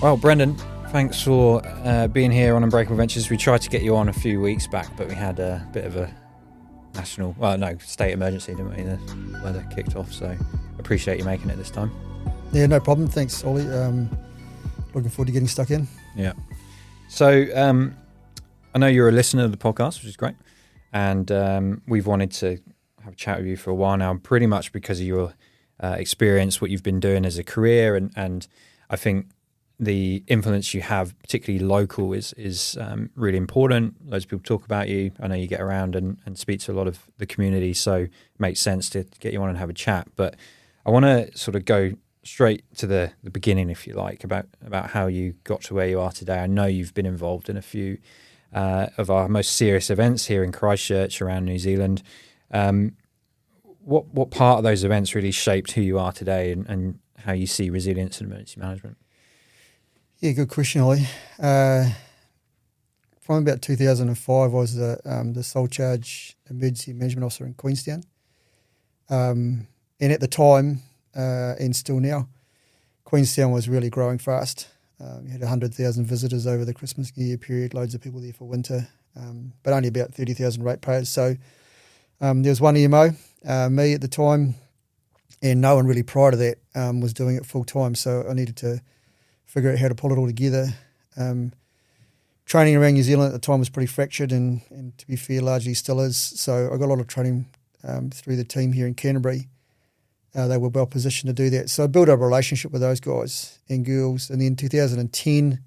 Well, Brenden, thanks for being here on Unbreakable Ventures. We tried to get you on a few weeks back, but we had a bit of a state emergency, didn't we? The weather kicked off, so appreciate you making it this time. Yeah, no problem. Thanks, Ollie. Looking forward to getting stuck in. Yeah. So I know you're a listener of the podcast, which is great. And we've wanted to have a chat with you for a while now, pretty much because of your experience, what you've been doing as a career. And I think the influence you have, particularly local, is really important. Loads of people talk about you. I know you get around and speak to a lot of the community, so it makes sense to get you on and have a chat. But I want to sort of go straight to the beginning, if you like, about how you got to where you are today. I know you've been involved in a few of our most serious events here in Christchurch around New Zealand. What part of those events really shaped who you are today and how you see resilience and emergency management? Yeah, good question, Ollie. From about 2005, I was the sole charge emergency management officer in Queenstown. And at the time, and still now, Queenstown was really growing fast. We had 100,000 visitors over the Christmas New Year period, loads of people there for winter, but only about 30,000 ratepayers. So there was one EMO, me at the time, and no one really prior to that was doing it full time. So I needed to figure out how to pull it all together. Training around New Zealand at the time was pretty fractured and to be fair, largely still is. So I got a lot of training through the team here in Canterbury. They were well positioned to do that. So I built up a relationship with those guys and girls. And then 2010,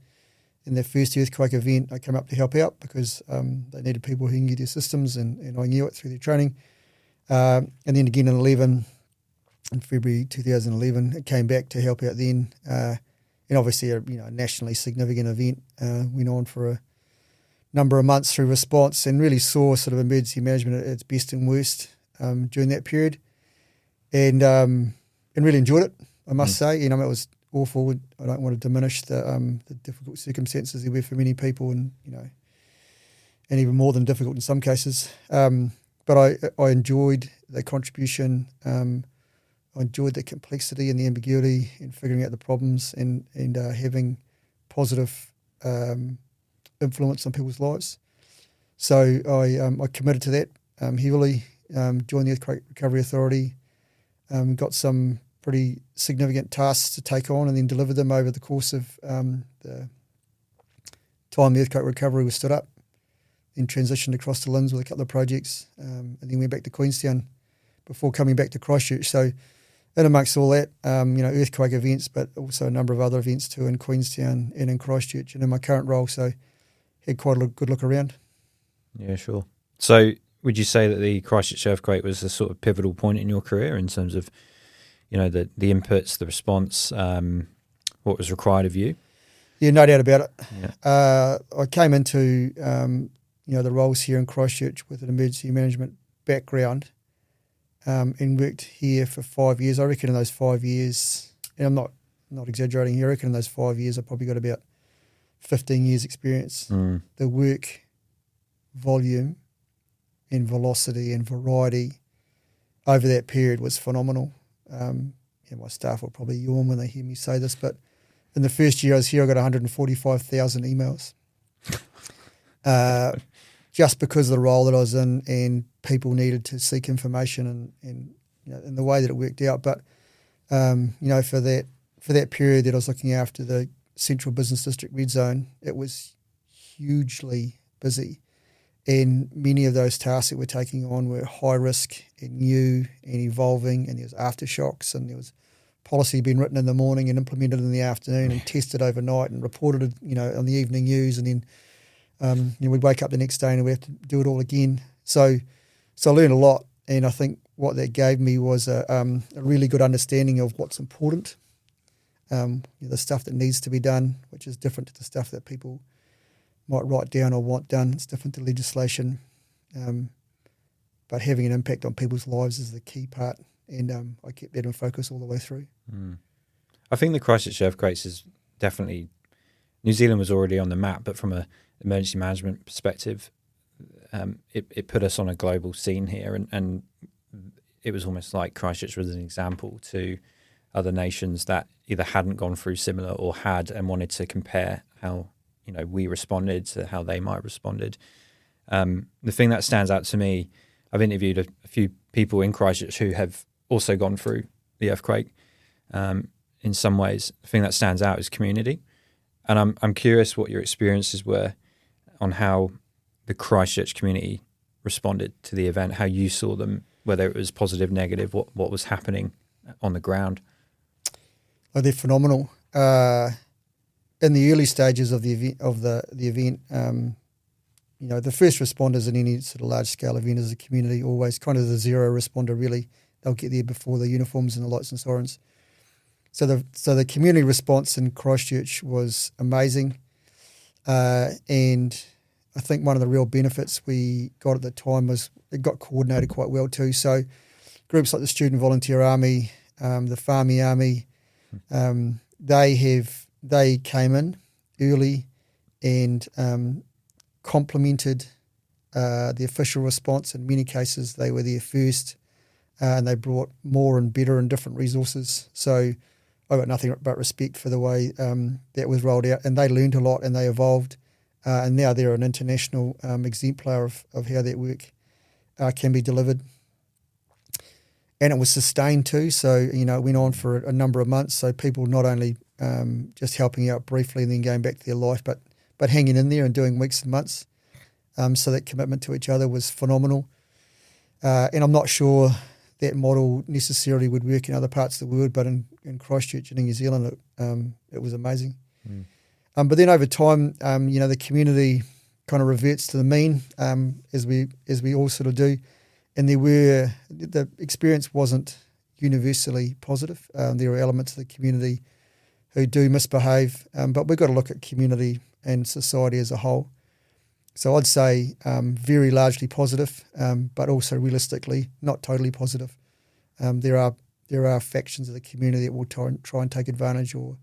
in their first earthquake event, I came up to help out because they needed people who can get their systems, and I knew it through their training. And then again in February 2011, it came back to help out then. And obviously a nationally significant event went on for a number of months through response, and really saw sort of emergency management at its best and worst during that period. And really enjoyed it, I must say. It was awful. I don't want to diminish the difficult circumstances there were for many people, and even more than difficult in some cases. But I enjoyed the contribution. I enjoyed the complexity and the ambiguity in figuring out the problems and having positive influence on people's lives. So I committed to that heavily. Joined the Earthquake Recovery Authority. Got some pretty significant tasks to take on and then delivered them over the course of the time the earthquake recovery was stood up. Then transitioned across to Linz with a couple of projects, and then went back to Queenstown before coming back to Christchurch. So in amongst all that, earthquake events, but also a number of other events too in Queenstown and in Christchurch and in my current role. So had quite a good look around. Yeah, sure. So would you say that the Christchurch earthquake was a sort of pivotal point in your career in terms of, the inputs, the response, what was required of you? Yeah, no doubt about it. Yeah. I came into, the roles here in Christchurch with an emergency management background and worked here for 5 years. I reckon in those 5 years, and I'm not exaggerating here, I reckon in those 5 years I probably got about 15 years experience. The work volume and velocity and variety over that period was phenomenal. My staff will probably yawn when they hear me say this, but in the first year I was here, I got 145,000 emails. Just because of the role that I was in, and people needed to seek information and the way that it worked out. But for that period that I was looking after the Central Business District Red Zone, it was hugely busy. And many of those tasks that we're taking on were high risk and new and evolving, and there was aftershocks, and there was policy being written in the morning and implemented in the afternoon and tested overnight and reported, on the evening news, and then we'd wake up the next day and we have to do it all again. So I learned a lot, and I think what that gave me was a really good understanding of what's important, the stuff that needs to be done, which is different to the stuff that people might write down or want done. It's different to legislation, but having an impact on people's lives is the key part, and I kept that in focus all the way through. I think the Christchurch earthquakes is definitely, New Zealand was already on the map, but from an emergency management perspective, it put us on a global scene here, and it was almost like Christchurch was an example to other nations that either hadn't gone through similar or had, and wanted to compare how we responded to how they might have responded. The thing that stands out to me, I've interviewed a few people in Christchurch who have also gone through the earthquake. In some ways, the thing that stands out is community, and I'm curious what your experiences were on how the Christchurch community responded to the event, how you saw them, whether it was positive, negative, what was happening on the ground. Oh, they're phenomenal. In the early stages of the event, the first responders in any sort of large scale event as a community, always kind of the zero responder. Really, they'll get there before the uniforms and the lights and sirens. So the community response in Christchurch was amazing, and I think one of the real benefits we got at the time was it got coordinated quite well too. So groups like the Student Volunteer Army, the Farmy Army, they came in early and complemented the official response. In many cases, they were there first, and they brought more and better and different resources. So I got nothing but respect for the way that was rolled out, and they learned a lot and they evolved, and now they're an international exemplar of how that work can be delivered. And it was sustained too, so it went on for a number of months. So people not only just helping out briefly and then going back to their life, but hanging in there and doing weeks and months. So that commitment to each other was phenomenal. And I'm not sure that model necessarily would work in other parts of the world, but in Christchurch and in New Zealand, it was amazing. Mm. But then over time, the community kind of reverts to the mean, as we all sort of do. And the experience wasn't universally positive. There are elements of the community who do misbehave, but we've got to look at community and society as a whole. So I'd say very largely positive, but also realistically not totally positive. There are factions of the community that will try and take advantage or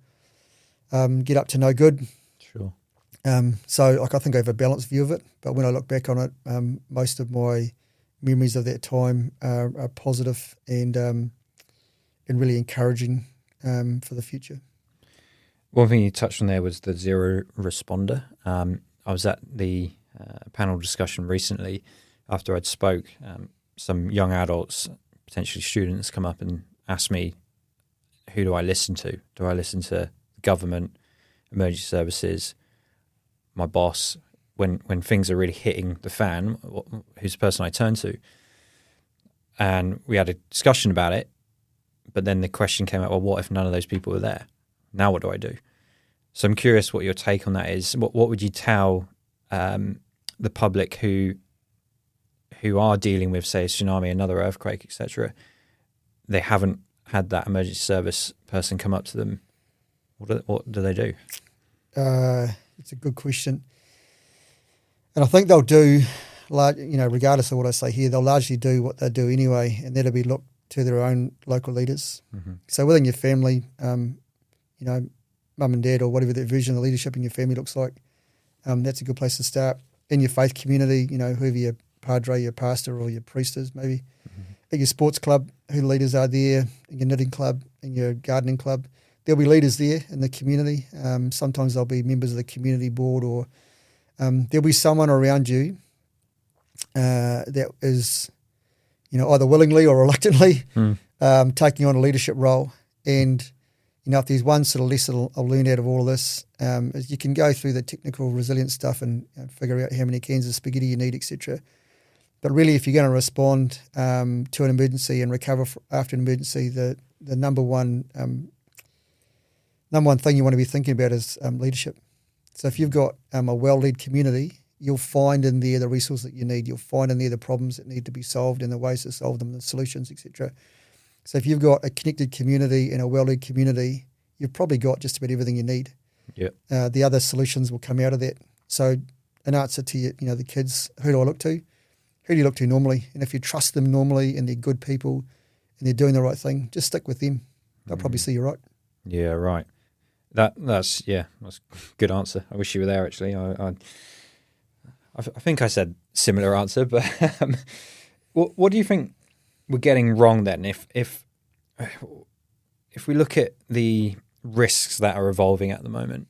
get up to no good. Sure. So I think I have a balanced view of it, but when I look back on it, most of my memories of that time are positive and really encouraging for the future. One thing you touched on there was the zero responder. I was at the panel discussion recently after I'd spoke. Some young adults, potentially students, come up and ask me, who do I listen to? Do I listen to government, emergency services, my boss? When things are really hitting the fan, who's the person I turn to? And we had a discussion about it, but then the question came out, well, what if none of those people were there? Now what do I do? So I'm curious what your take on that is. What would you tell the public who are dealing with, say, a tsunami, another earthquake, etc.? They haven't had that emergency service person come up to them. What do they do? It's a good question. And I think they'll do, regardless of what I say here, they'll largely do what they do anyway, and that'll be look to their own local leaders. Mm-hmm. So within your family, mum and dad or whatever that version of leadership in your family looks like, that's a good place to start. In your faith community, whoever your padre, your pastor or your priest is maybe. Mm-hmm. At your sports club, who the leaders are there, in your knitting club, in your gardening club, there'll be leaders there in the community. Sometimes they'll be members of the community board or there'll be someone around you that is, either willingly or reluctantly taking on a leadership role. And, if there's one sort of lesson I've learned out of all of this, is you can go through the technical resilience stuff and figure out how many cans of spaghetti you need, etc. But really, if you're going to respond to an emergency and recover after an emergency, the number one thing you want to be thinking about is leadership. So if you've got a well-led community, you'll find in there the resources that you need. You'll find in there the problems that need to be solved and the ways to solve them, the solutions, etc. So if you've got a connected community and a well-led community, you've probably got just about everything you need. Yep. The other solutions will come out of that. So an answer to the kids, who do I look to? Who do you look to normally? And if you trust them normally and they're good people and they're doing the right thing, just stick with them. They'll probably see you right. Yeah, right. That's a good answer. I wish you were there, actually. I think I said similar answer, but what do you think we're getting wrong then? If if we look at the risks that are evolving at the moment,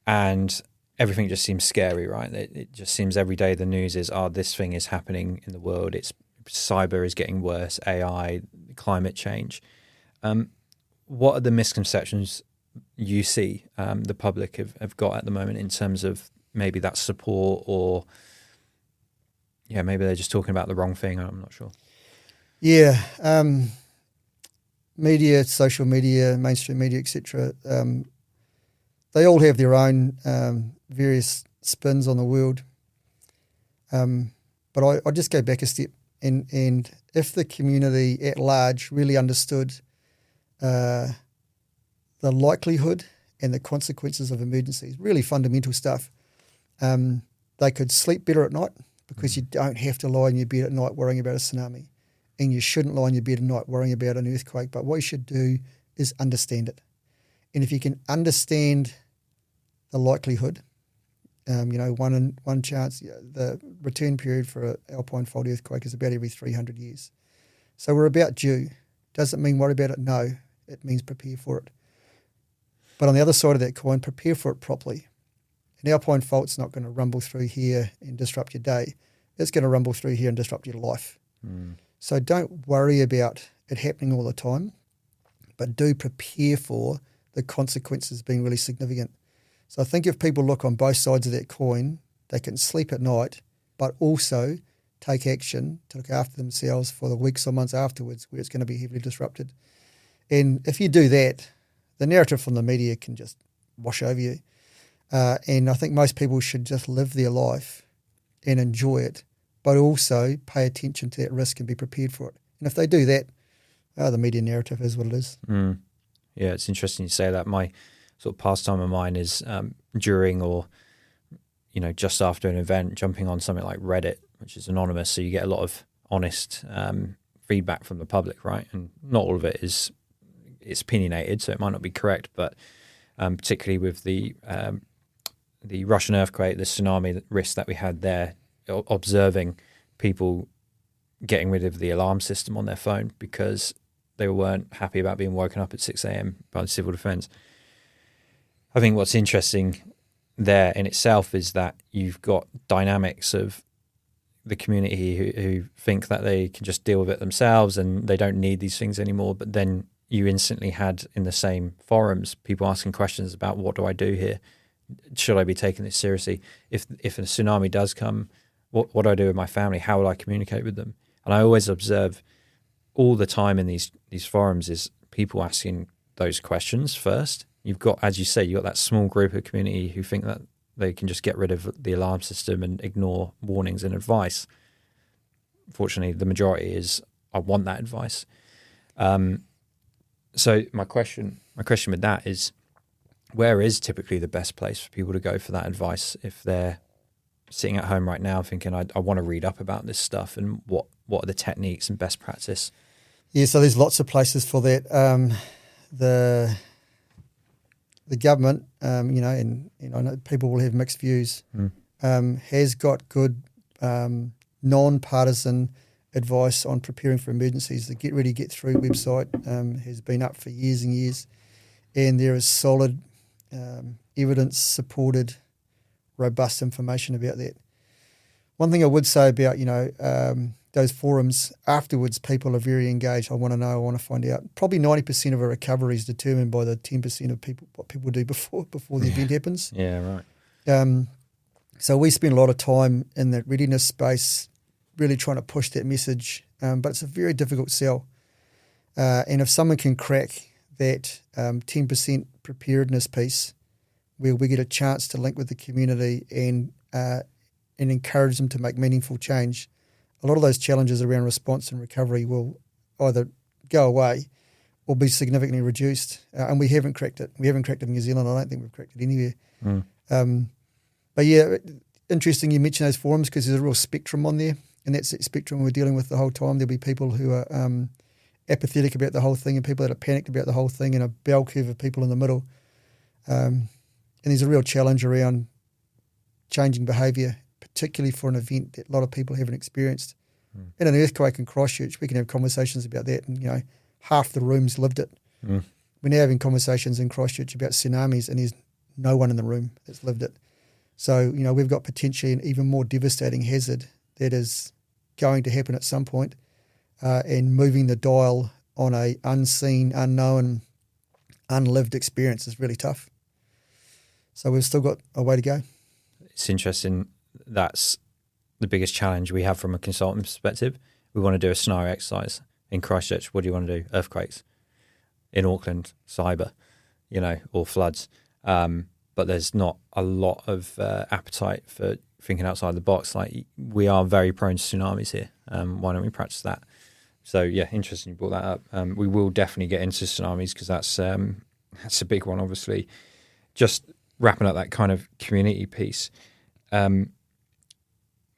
and everything just seems scary, right? It just seems every day the news is, this thing is happening in the world. Cyber is getting worse, AI, climate change. What are the misconceptions you see the public have got at the moment in terms of maybe that support, or maybe they're just talking about the wrong thing? I'm not sure. Yeah. Media, social media, mainstream media, etc. They all have their own various spins on the world. But I just go back a step, and if the community at large really understood the likelihood and the consequences of emergencies, really fundamental stuff, they could sleep better at night, because you don't have to lie in your bed at night worrying about a tsunami, and you shouldn't lie in your bed at night worrying about an earthquake. But what you should do is understand it. And if you can understand the likelihood, one chance, the return period for an alpine fault earthquake is about every 300 years. So we're about due. Does it mean worry about it? No. It means prepare for it. But on the other side of that coin, prepare for it properly. An alpine fault's not going to rumble through here and disrupt your day. It's going to rumble through here and disrupt your life. So don't worry about it happening all the time, but do prepare for the consequences being really significant. So I think if people look on both sides of that coin, they can sleep at night, but also take action to look after themselves for the weeks or months afterwards where it's going to be heavily disrupted. And if you do that, the narrative from the media can just wash over you. And I think most people should just live their life and enjoy it, but also pay attention to that risk and be prepared for it. And if they do that, the media narrative is what it is. Yeah, it's interesting you say that. My sort of pastime of mine is during or, just after an event, jumping on something like Reddit, which is anonymous. So you get a lot of honest feedback from the public, right? And not all of it it's opinionated, so it might not be correct, but particularly with the Russian earthquake, the tsunami risk that we had there, observing people getting rid of the alarm system on their phone because they weren't happy about being woken up at 6 a.m. by the civil defence. I think what's interesting there in itself is that you've got dynamics of the community who think that they can just deal with it themselves and they don't need these things anymore. But then you instantly had in the same forums people asking questions about, what do I do here? Should I be taking this seriously? If a tsunami does come, what do I do with my family? How will I communicate with them? And I always observe all the time in these forums is people asking those questions first. You've got, as you say, you've got that small group of community who think that they can just get rid of the alarm system and ignore warnings and advice. Fortunately, the majority is, I want that advice. So my question with that is, where is typically the best place for people to go for that advice if they're sitting at home right now thinking, I want to read up about this stuff, and what are the techniques and best practice? Yeah, so there's lots of places for that. The government, and I know people will have mixed views, has got good non-partisan advice on preparing for emergencies. The Get Ready, Get Through website has been up for years and years, and there is solid evidence-supported, robust information about that. One thing I would say about, those forums, afterwards people are very engaged. I want to know, I want to find out. Probably 90% of a recovery is determined by the 10% of what people do before the event happens. Yeah, right. So we spend a lot of time in that readiness space really trying to push that message, but it's a very difficult sell. And if someone can crack that 10% preparedness piece, where we get a chance to link with the community and encourage them to make meaningful change, a lot of those challenges around response and recovery will either go away or be significantly reduced. And we haven't cracked it. We haven't cracked it in New Zealand. I don't think we've cracked it anywhere. But yeah, interesting you mention those forums, because there's a real spectrum on there. And that's the spectrum we're dealing with the whole time. There'll be people who are apathetic about the whole thing and people that are panicked about the whole thing, and a bell curve of people in the middle. And there's a real challenge around changing behaviour, particularly for an event that a lot of people haven't experienced. In an earthquake in Christchurch, we can have conversations about that, and half the rooms lived it. We're now having conversations in Christchurch about tsunamis, and there's no one in the room that's lived it. So, we've got potentially an even more devastating hazard that is going to happen at some point, and moving the dial on a unseen, unknown, unlived experience is really tough. So we've still got a way to go. It's interesting. That's the biggest challenge we have from a consultant perspective. We want to do a scenario exercise in Christchurch. What do you want to do? Earthquakes. In Auckland, cyber, or floods. But there's not a lot of appetite for thinking outside the box. Like, we are very prone to tsunamis here. Why don't we practice that? So, yeah, interesting you brought that up. We will definitely get into tsunamis because that's a big one, obviously. Just wrapping up that kind of community piece.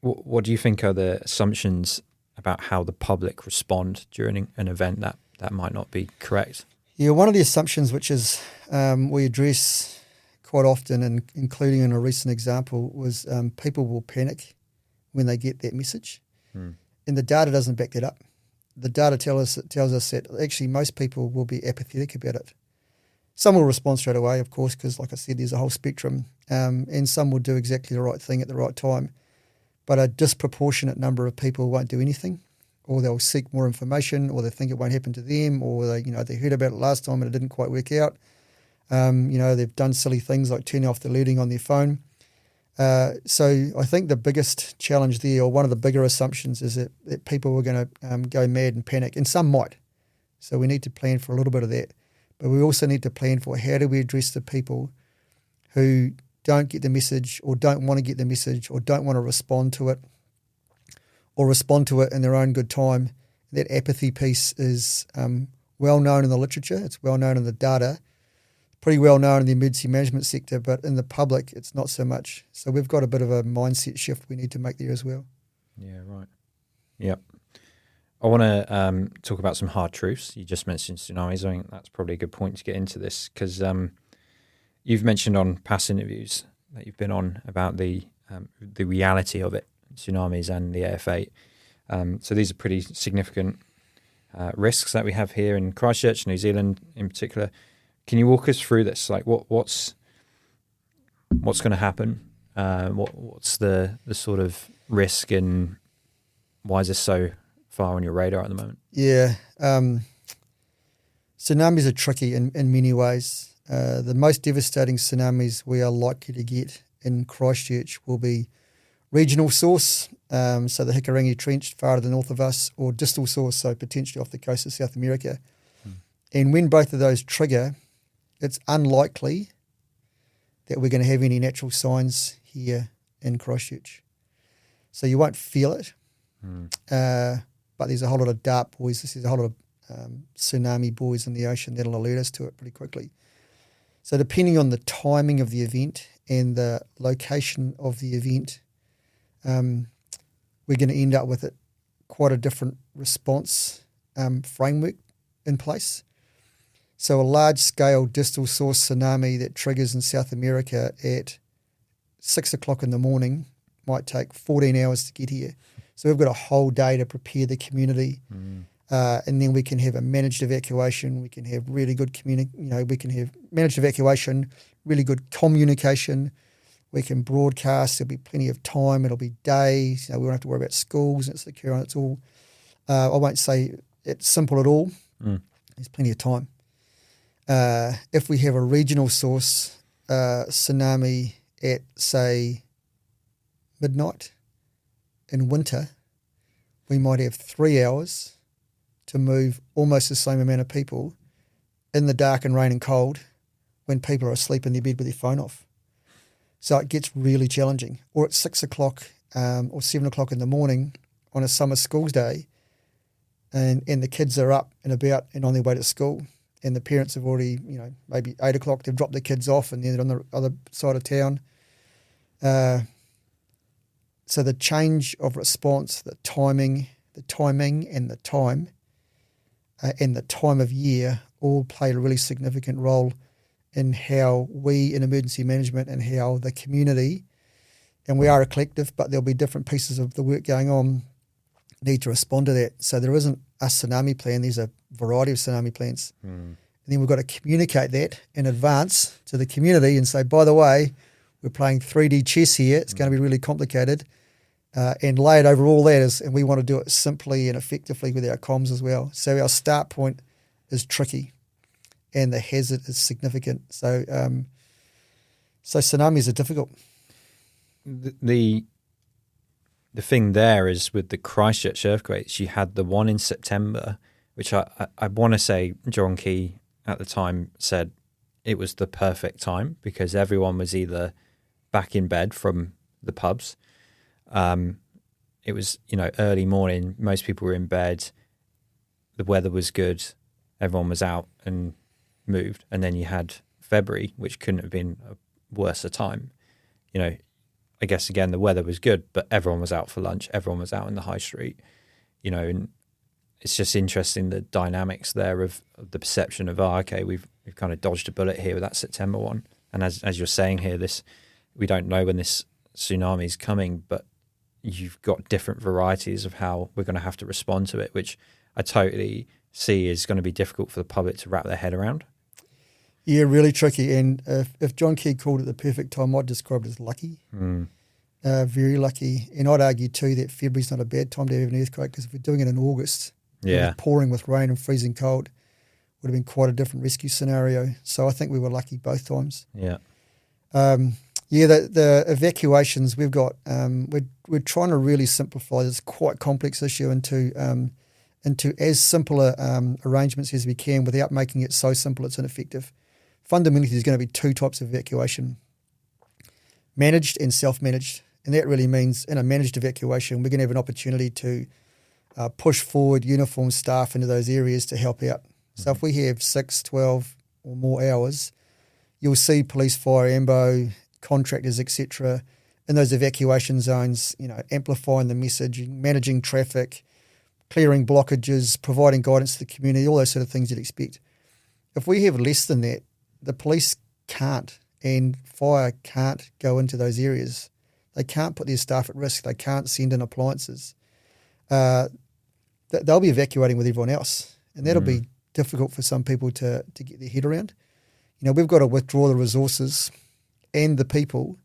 What do you think are the assumptions about how the public respond during an event that might not be correct? Yeah, one of the assumptions which is we address quite often, and including in a recent example, was people will panic when they get that message. And the data doesn't back that up. The data tells us that actually most people will be apathetic about it. Some will respond straight away, of course, because like I said, there's a whole spectrum, and some will do exactly the right thing at the right time. But a disproportionate number of people won't do anything, or they'll seek more information, or they think it won't happen to them, or they heard about it last time and it didn't quite work out. They've done silly things like turning off the alerting on their phone. So I think the biggest challenge there, or one of the bigger assumptions, is that people are going to go mad and panic, and some might. So we need to plan for a little bit of that. But we also need to plan for how do we address the people who don't get the message, or don't want to get the message, or don't want to respond to it, or respond to it in their own good time. That apathy piece is well known in the literature. It's well known in the data, pretty well known in the emergency management sector, but in the public, it's not so much. So we've got a bit of a mindset shift we need to make there as well. Yeah, right. Yep. I want to talk about some hard truths. You just mentioned tsunamis. I think that's probably a good point to get into this, because you've mentioned on past interviews that you've been on about the reality of it, tsunamis and the AF8. So these are pretty significant risks that we have here in Christchurch, New Zealand in particular. Can you walk us through this? Like, what's going to happen? What's the sort of risk, and why is this so far on your radar at the moment? Yeah. Tsunamis are tricky in many ways. The most devastating tsunamis we are likely to get in Christchurch will be regional source, so the Hikarangi Trench far to the north of us, or distal source, so potentially off the coast of South America. And when both of those trigger, it's unlikely that we're going to have any natural signs here in Christchurch. So you won't feel it, but there's a whole lot of dart buoys. There's a whole lot of tsunami buoys in the ocean that'll alert us to it pretty quickly. So depending on the timing of the event and the location of the event, we're going to end up with quite a different response framework in place. So a large-scale distal source tsunami that triggers in South America at 6 o'clock in the morning might take 14 hours to get here. So we've got a whole day to prepare the community, and then we can have a managed evacuation. We can have really good we can have managed evacuation, really good communication. We can broadcast. There'll be plenty of time. It'll be days. We won't have to worry about schools and it's secure. And it's all. I won't say it's simple at all. There's plenty of time. If we have a regional source tsunami at, say, midnight in winter, we might have 3 hours to move almost the same amount of people in the dark and rain and cold when people are asleep in their bed with their phone off. So it gets really challenging. Or at 6 o'clock or 7 o'clock in the morning on a summer schools day, and the kids are up and about and on their way to school, and the parents have already, maybe 8 o'clock, they've dropped the kids off and they're on the other side of town. So the change of response, the timing and the time of year all play a really significant role in how we in emergency management and how the community, and we are a collective, but there'll be different pieces of the work going on, need to respond to that. So there isn't a tsunami plan, there's a variety of tsunami plans. And then we've got to communicate that in advance to the community and say, by the way, we're playing 3D chess here. It's going to be really complicated. And layered over all that is, and we want to do it simply and effectively with our comms as well. So our start point is tricky and the hazard is significant. So tsunamis are difficult. The thing there is with the Christchurch earthquakes, you had the one in September, which I want to say John Key at the time said it was the perfect time because everyone was either back in bed from the pubs. It was, early morning. Most people were in bed. The weather was good. Everyone was out and moved. And then you had February, which couldn't have been a worse a time. I guess, again, the weather was good, but everyone was out for lunch. Everyone was out in the high street, and it's just interesting the dynamics there of the perception of, okay, we've kind of dodged a bullet here with that September one. And as you're saying here, we don't know when this tsunami is coming, but you've got different varieties of how we're going to have to respond to it, which I totally see is going to be difficult for the public to wrap their head around. Yeah, really tricky. And if John Key called it the perfect time, I'd describe it as lucky, very lucky. And I'd argue too that February's not a bad time to have an earthquake because if we're doing it in August, pouring with rain and freezing cold, would have been quite a different rescue scenario. So I think we were lucky both times. Yeah. The evacuations we've got, we're trying to really simplify this quite complex issue into as simpler arrangements as we can without making it so simple it's ineffective. Fundamentally, there's going to be two types of evacuation, managed and self-managed. And that really means in a managed evacuation, we're going to have an opportunity to push forward uniformed staff into those areas to help out. So if we have 6, 12 or more hours, you'll see police, fire, AMBO, contractors, etc., in those evacuation zones, amplifying the message, managing traffic, clearing blockages, providing guidance to the community, all those sort of things you'd expect. If we have less than that, the police can't and fire can't go into those areas. They can't put their staff at risk. They can't send in appliances. They'll be evacuating with everyone else, and that'll be difficult for some people to get their head around. We've got to withdraw the resources and the people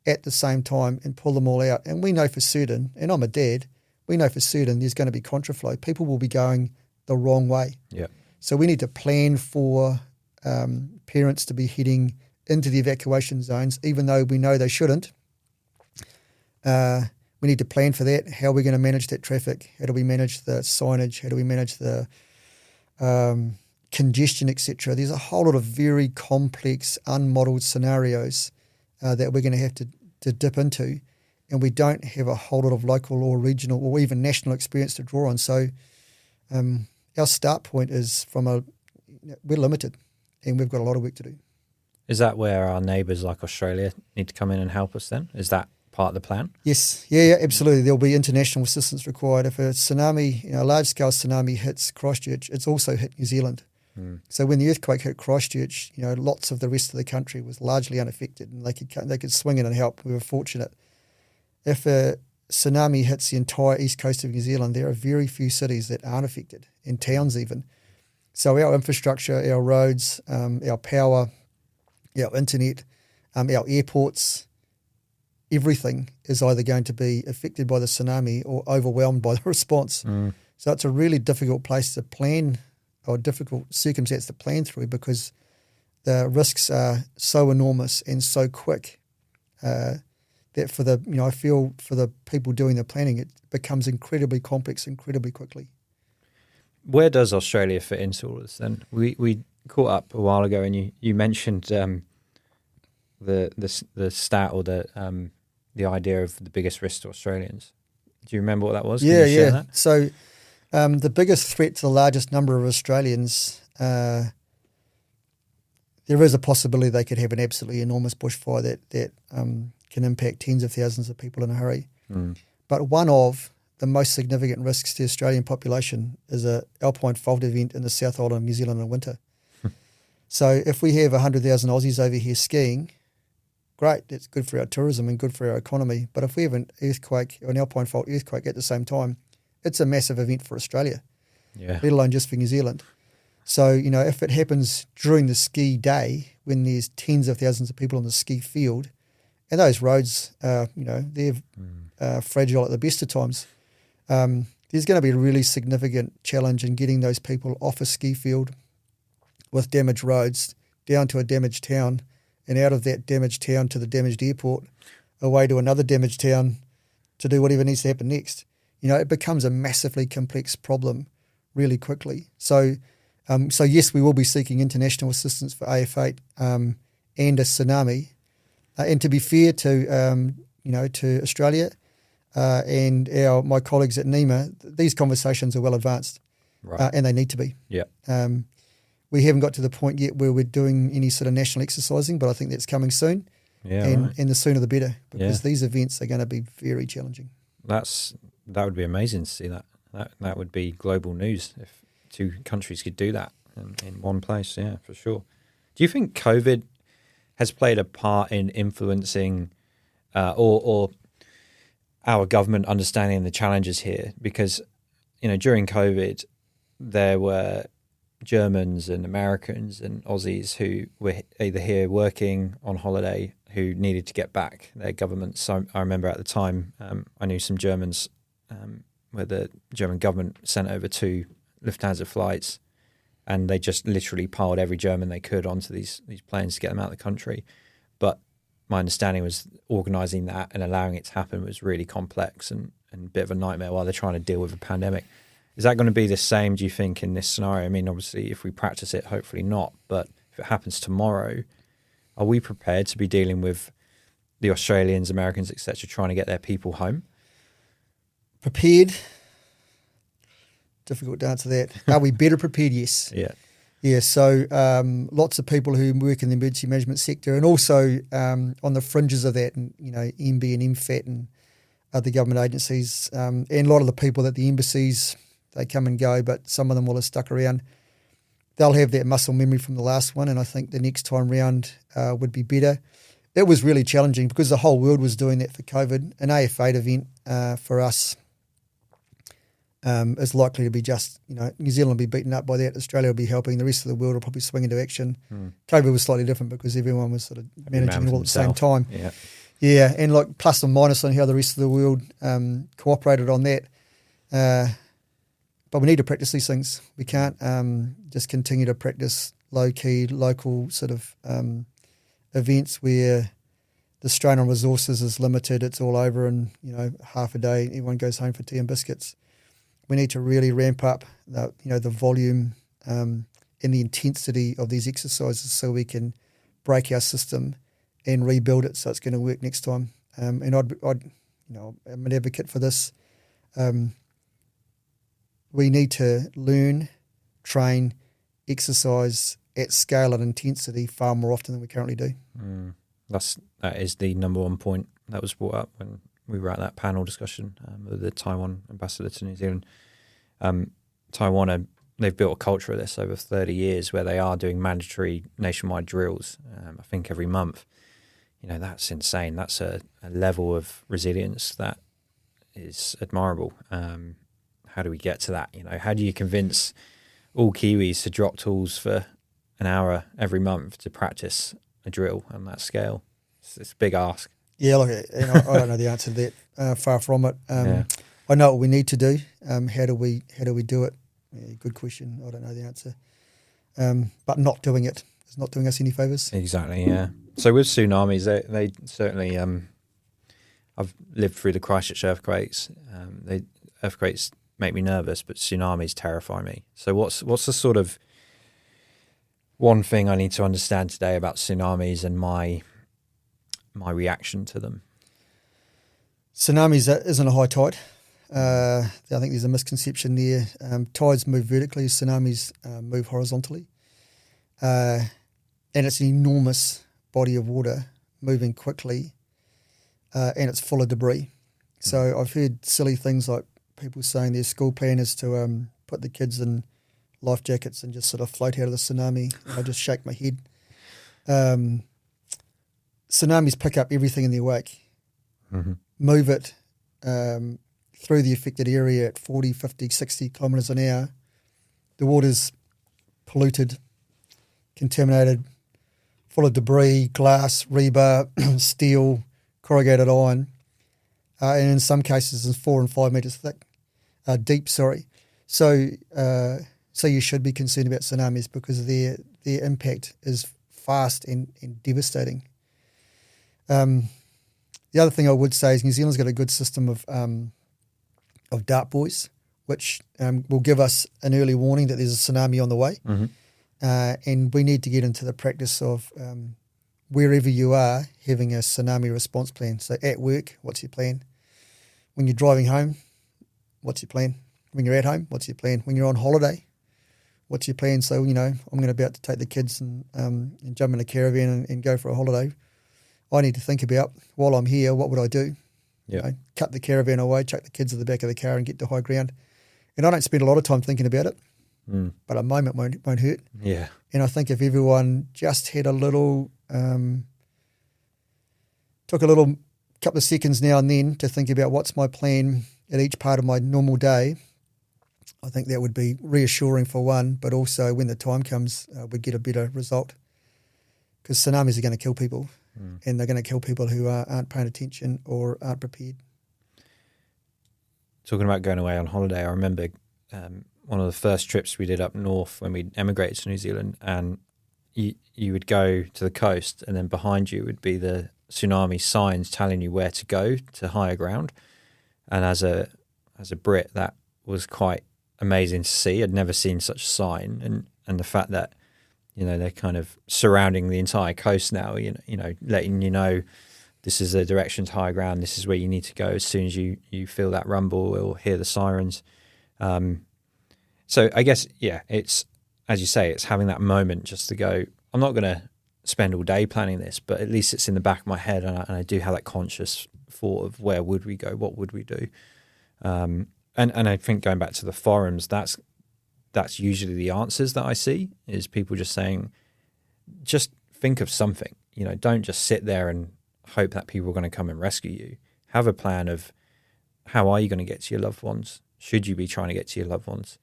at the same time and pull them all out. And we know for certain, and I'm a dad, we know for certain there's going to be contraflow. People will be going the wrong way. Yeah. So we need to plan for parents to be heading into the evacuation zones, even though we know they shouldn't. We need to plan for that. How are we going to manage that traffic? How do we manage the signage? How do we manage the congestion, etc.? There's a whole lot of very complex, unmodelled scenarios that we're going to have to dip into, and we don't have a whole lot of local or regional or even national experience to draw on. So our start point is we're limited, and we've got a lot of work to do. Is that where our neighbours like Australia need to come in and help us then? Is that part of the plan? Yes. Yeah, absolutely. There'll be international assistance required. If a tsunami, a large-scale tsunami hits Christchurch, it's also hit New Zealand. So when the earthquake hit Christchurch, lots of the rest of the country was largely unaffected, and they could swing in and help. We were fortunate. If a tsunami hits the entire east coast of New Zealand, there are very few cities that aren't affected, and towns even. So our infrastructure, our roads, our power, our internet, our airports, everything is either going to be affected by the tsunami or overwhelmed by the response. So it's a really difficult place to plan, or difficult circumstance to plan through, because the risks are so enormous and so quick that I feel for the people doing the planning, it becomes incredibly complex incredibly quickly. Where does Australia fit into all this then? We caught up a while ago, and you mentioned the stat or the idea of the biggest risk to Australians. Do you remember what that was? Can you share that? So the biggest threat to the largest number of Australians, there is a possibility they could have an absolutely enormous bushfire that can impact tens of thousands of people in a hurry. But one of the most significant risks to the Australian population is a alpine fault event in the South Island of New Zealand in winter. So if we have 100,000 Aussies over here skiing, great, that's good for our tourism and good for our economy. But if we have an earthquake or an alpine fault earthquake at the same time, it's a massive event for Australia, let alone just for New Zealand. So, if it happens during the ski day when there's tens of thousands of people on the ski field, and those roads, they're fragile at the best of times, there's going to be a really significant challenge in getting those people off a ski field with damaged roads down to a damaged town, and out of that damaged town to the damaged airport, away to another damaged town to do whatever needs to happen next. It becomes a massively complex problem really quickly. So yes, we will be seeking international assistance for AF8 and a tsunami. And to be fair to Australia and my colleagues at NEMA, these conversations are well advanced, right. And they need to be. Yeah. We haven't got to the point yet where we're doing any sort of national exercising, but I think that's coming soon. Yeah, and right. and the sooner the better, because these events are going to be very challenging. That would be amazing to see that. That would be global news if two countries could do that in one place. Yeah, for sure. Do you think COVID has played a part in influencing or our government understanding the challenges here? Because, during COVID, there were Germans and Americans and Aussies who were either here working on holiday who needed to get back their governments. So I remember at the time I knew some Germans where the German government sent over 2 Lufthansa flights, and they just literally piled every German they could onto these planes to get them out of the country. But my understanding was organising that and allowing it to happen was really complex and a bit of a nightmare while they're trying to deal with a pandemic. Is that going to be the same, do you think, in this scenario? I mean, obviously, if we practice it, hopefully not. But if it happens tomorrow, are we prepared to be dealing with the Australians, Americans, etc., trying to get their people home? Prepared? Difficult to answer that. Are we better prepared? Yes. Yeah. Yeah, so lots of people who work in the emergency management sector, and also on the fringes of that, and MB and MFAT and other government agencies, and a lot of the people at the embassies, they come and go, but some of them will have stuck around. They'll have that muscle memory from the last one, and I think the next time round would be better. It was really challenging because the whole world was doing that for COVID. An AF8 event for us is likely to be just, New Zealand will be beaten up by that, Australia will be helping, the rest of the world will probably swing into action. COVID was slightly different because everyone was sort of managing it all at the same time. Yeah, and like plus and minus on how the rest of the world cooperated on that. But we need to practice these things. We can't just continue to practice low-key, local sort of events where the strain on resources is limited, it's all over in, half a day, everyone goes home for tea and biscuits. We need to really ramp up the volume and the intensity of these exercises so we can break our system and rebuild it so it's going to work next time. And I'm an advocate for this. We need to learn, train, exercise at scale and intensity far more often than we currently do. That is the number one point that was brought up when we were at that panel discussion with the Taiwan ambassador to New Zealand. Taiwan, they've built a culture of this over 30 years where they are doing mandatory nationwide drills, I think every month. That's insane. That's a level of resilience that is admirable. How do we get to that? How do you convince all Kiwis to drop tools for an hour every month to practice a drill on that scale? It's a big ask. Yeah, look, I don't know the answer to that. Far from it. I know what we need to do. How do we do it? Yeah, good question. I don't know the answer. But not doing it is not doing us any favours. Exactly. Yeah. So with tsunamis, they certainly. I've lived through the Christchurch earthquakes. Earthquakes make me nervous, but tsunamis terrify me. So what's the sort of one thing I need to understand today about tsunamis and my reaction to them? Tsunamis isn't a high tide. I think there's a misconception there. Tides move vertically, tsunamis move horizontally. And it's an enormous body of water moving quickly, and it's full of debris. So I've heard silly things like people saying their school plan is to put the kids in life jackets and just sort of float out of the tsunami. And I just shake my head. Tsunamis pick up everything in their wake, move it through the affected area at 40, 50, 60 kilometres an hour. The water's polluted, contaminated, full of debris, glass, rebar, steel, corrugated iron, and in some cases is 4 and 5 metres deep. So you should be concerned about tsunamis because their impact is fast and devastating. The other thing I would say is New Zealand's got a good system of dart buoys, which will give us an early warning that there's a tsunami on the way. Mm-hmm. And we need to get into the practice of wherever you are having a tsunami response plan. So at work, what's your plan? When you're driving home, what's your plan? When you're at home, what's your plan? When you're on holiday, what's your plan? So, I'm about to take the kids and jump in a caravan and go for a holiday. I need to think about, while I'm here, what would I do? Yeah. Cut the caravan away, chuck the kids at the back of the car and get to high ground. And I don't spend a lot of time thinking about it, but a moment won't hurt. Yeah. And I think if everyone just had a little, took a little couple of seconds now and then to think about what's my plan at each part of my normal day, I think that would be reassuring for one, but also when the time comes, we'd get a better result. Because tsunamis are going to kill people, and they're going to kill people who aren't paying attention or aren't prepared. Talking about going away on holiday, I remember one of the first trips we did up north when we emigrated to New Zealand, and you would go to the coast, and then behind you would be the tsunami signs telling you where to go to higher ground. And as a Brit, that was quite amazing to see. I'd never seen such a sign, and the fact that they're kind of surrounding the entire coast now, letting you know this is the direction to higher ground, this is where you need to go as soon as you feel that rumble or hear the sirens. So I guess, it's, as you say, it's having that moment just to go, I'm not going to spend all day planning this, but at least it's in the back of my head, and I do have that conscious thought of where would we go, what would we do. And I think going back to the forums, that's usually the answers that I see, is people just saying, just think of something, don't just sit there and hope that people are going to come and rescue you. Have a plan of how are you going to get to your loved ones? Should you be trying to get to your loved ones?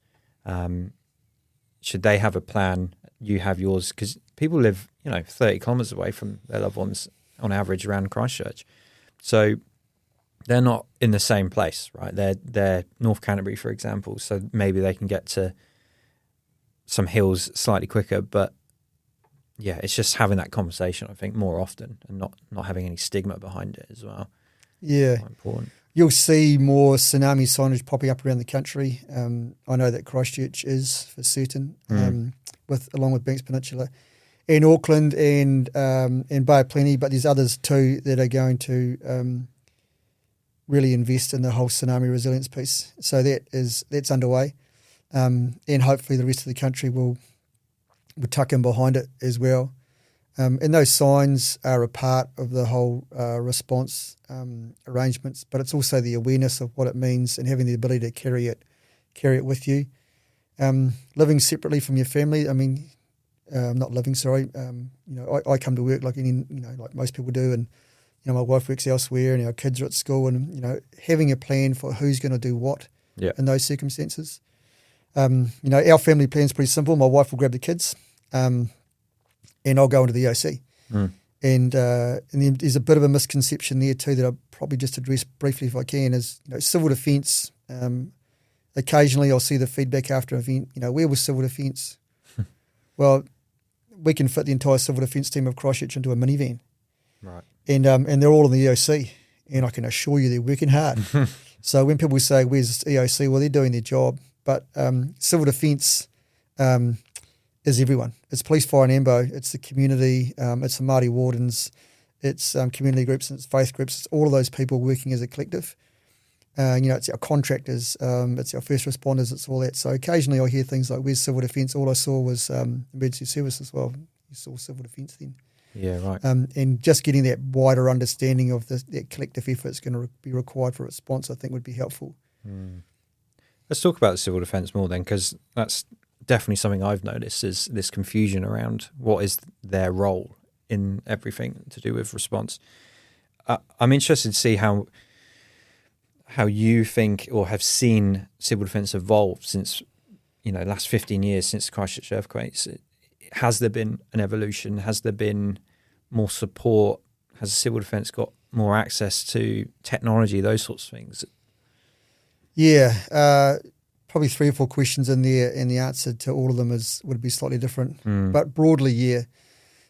Should they have a plan? You have yours, because people live, 30 kilometres away from their loved ones on average around Christchurch. So they're not in the same place, right? They're North Canterbury, for example, so maybe they can get to some hills slightly quicker. But yeah, it's just having that conversation, I think, more often, and not having any stigma behind it as well. Yeah. Quite important. You'll see more tsunami signage popping up around the country. I know that Christchurch is for certain, along with Banks Peninsula, and Auckland and Bay of Plenty, but there's others too that are going to really invest in the whole tsunami resilience piece. So that's underway, and hopefully the rest of the country will tuck in behind it as well. And those signs are a part of the whole response arrangements, but it's also the awareness of what it means and having the ability to carry it with you. Living separately from your family, not living, sorry. I come to work like most people do, and my wife works elsewhere, and our kids are at school, and having a plan for who's going to do what in those circumstances. Our family plan is pretty simple. My wife will grab the kids, and I'll go into the OC. And then there's a bit of a misconception there too that I'll probably just address briefly if I can, is civil defence. Occasionally I'll see the feedback after an event, where was civil defence? Well, we can fit the entire civil defence team of Christchurch into a minivan. Right. And they're all in the EOC, and I can assure you they're working hard. So when people say, where's EOC? Well, they're doing their job. But civil defence is everyone. It's police, fire and ambo. It's the community. It's the Māori wardens. It's community groups. And it's faith groups. It's all of those people working as a collective. It's our contractors. It's our first responders. It's all that. So occasionally I hear things like, where's civil defence? All I saw was emergency services. Well, you saw civil defence then. Yeah, right. And just getting that wider understanding of that collective effort is going to be required for response, I think, would be helpful. Let's talk about the civil defence more then, because that's definitely something I've noticed, is this confusion around what is their role in everything to do with response. I'm interested to see how you think or have seen civil defence evolve since last 15 years since the Christchurch earthquakes, has there been an evolution? Has there been more support? Has the civil defence got more access to technology, those sorts of things? Yeah, probably 3 or 4 questions in there, and the answer to all of them would be slightly different. But broadly, yeah.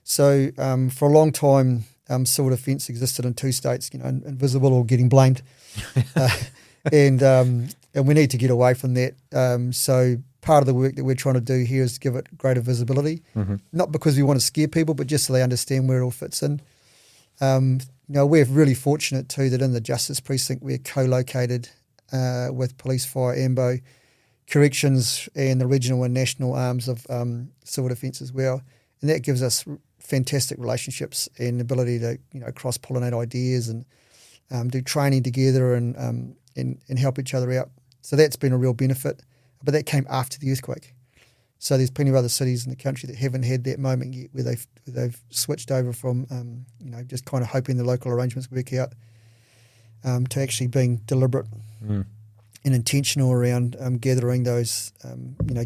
So for a long time, civil defence existed in 2 states, invisible or getting blamed. And we need to get away from that. So part of the work that we're trying to do here is to give it greater visibility, not because we want to scare people, but just so they understand where it all fits in. We're really fortunate too that in the Justice Precinct we're co-located with Police, Fire, Ambo, Corrections and the regional and national arms of civil defence as well. And that gives us fantastic relationships and ability to cross-pollinate ideas and do training together and help each other out. So that's been a real benefit. But that came after the earthquake. So there's plenty of other cities in the country that haven't had that moment yet where they've switched over from just kind of hoping the local arrangements work out to actually being deliberate and intentional around gathering those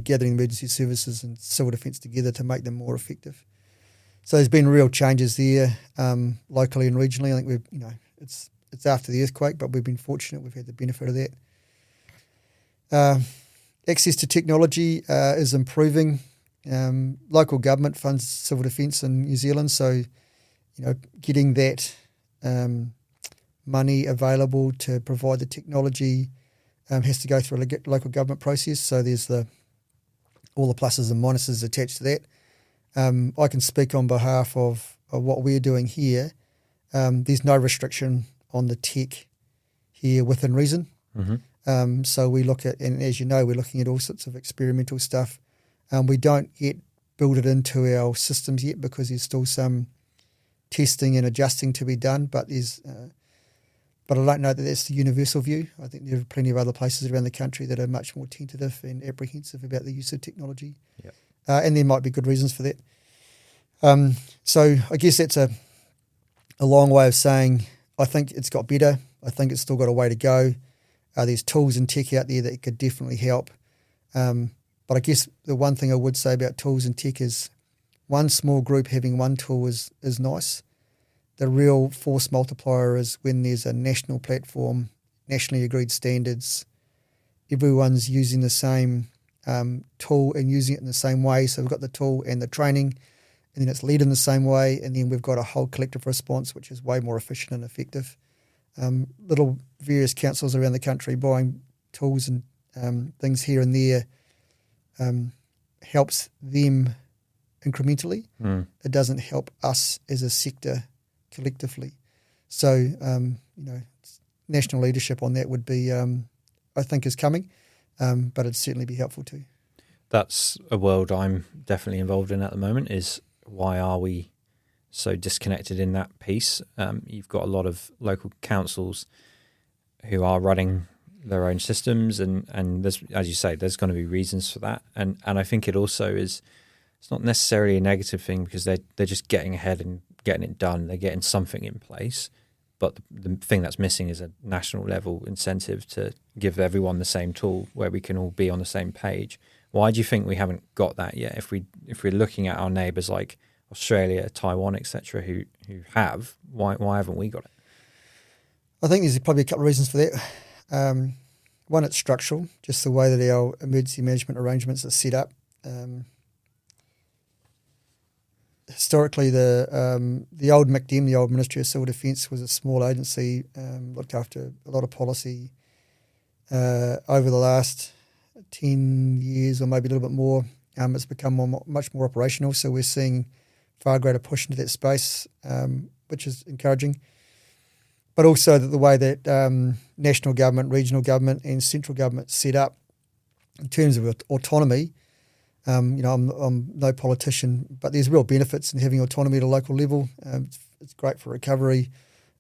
gathering emergency services and civil defence together to make them more effective. So there's been real changes there locally and regionally. I think it's after the earthquake, but we've been fortunate. We've had the benefit of that. Access to technology is improving. Local government funds civil defence in New Zealand, so getting that money available to provide the technology has to go through a local government process. So there's all the pluses and minuses attached to that. I can speak on behalf of what we're doing here. There's no restriction on the tech here within reason. So we look at, and as you know, we're looking at all sorts of experimental stuff. We don't yet build it into our systems yet because there's still some testing and adjusting to be done. But I don't know that that's the universal view. I think there are plenty of other places around the country that are much more tentative and apprehensive about the use of technology. Yep. And there might be good reasons for that. So I guess that's a long way of saying I think it's got better. I think it's still got a way to go. There's tools and tech out there that could definitely help. But I guess the one thing I would say about tools and tech is one small group having one tool is nice. The real force multiplier is when there's a national platform, nationally agreed standards, everyone's using the same tool and using it in the same way. So we've got the tool and the training, and then it's led in the same way, and then we've got a whole collective response which is way more efficient and effective. Little various councils around the country buying tools and things here and there helps them incrementally. It doesn't help us as a sector collectively. So, national leadership on that would be, I think, is coming, but it'd certainly be helpful too. That's a world I'm definitely involved in at the moment, is why are we so disconnected in that piece? You've got a lot of local councils who are running their own systems, and there's, as you say, there's going to be reasons for that. And I think it also is, it's not necessarily a negative thing because they're just getting ahead and getting it done. They're getting something in place. But the thing that's missing is a national level incentive to give everyone the same tool where we can all be on the same page. Why do you think we haven't got that yet? If we're looking at our neighbours like Australia, Taiwan, etc., who have, why haven't we got it? I think there's probably a couple of reasons for that. One, it's structural, just the way that our emergency management arrangements are set up. Historically, the old McDem, the old Ministry of Civil Defence, was a small agency, looked after a lot of policy. Over the last 10 years or maybe a little bit more, it's become much more operational. So we're seeing far greater push into that space, which is encouraging. But also the way that national government, regional government and central government set up in terms of autonomy. I'm no politician, but there's real benefits in having autonomy at a local level. It's great for recovery.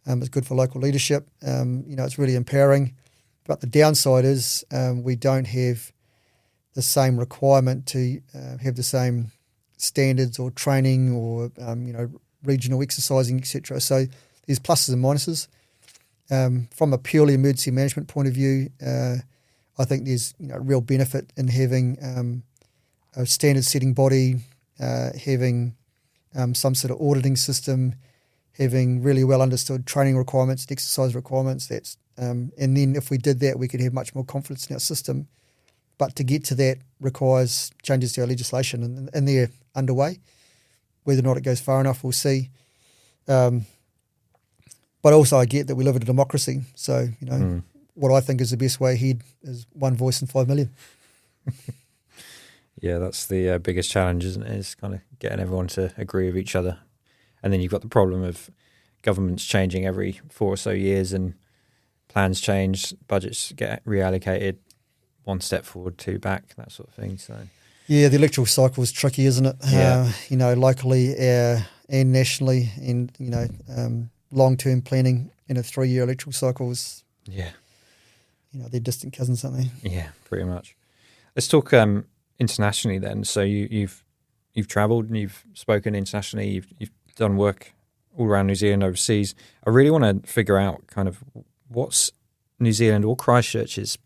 It's good for local leadership. It's really empowering. But the downside is we don't have the same requirement to have the same standards or training or regional exercising, etc. So there's pluses and minuses. From a purely emergency management point of view, I think there's real benefit in having a standard-setting body, having some sort of auditing system, having really well understood training requirements and exercise requirements. And then if we did that, we could have much more confidence in our system. But to get to that requires changes to our legislation, and they're underway. Whether or not it goes far enough, we'll see. But also I get that we live in a democracy. So, what I think is the best way ahead is one voice in 5 million. Yeah, that's the biggest challenge, isn't it? Is kind of getting everyone to agree with each other. And then you've got the problem of governments changing every 4 or so years, and plans change, budgets get reallocated, 1 step forward, 2 back, that sort of thing. So yeah, the electoral cycle is tricky, isn't it? Yeah. Locally and nationally, and long-term planning in a 3-year electoral cycle is, they're distant cousins, aren't they? Yeah, pretty much. Let's talk internationally then. So you've travelled and you've spoken internationally. You've done work all around New Zealand, overseas. I really want to figure out kind of what's New Zealand or Christchurch's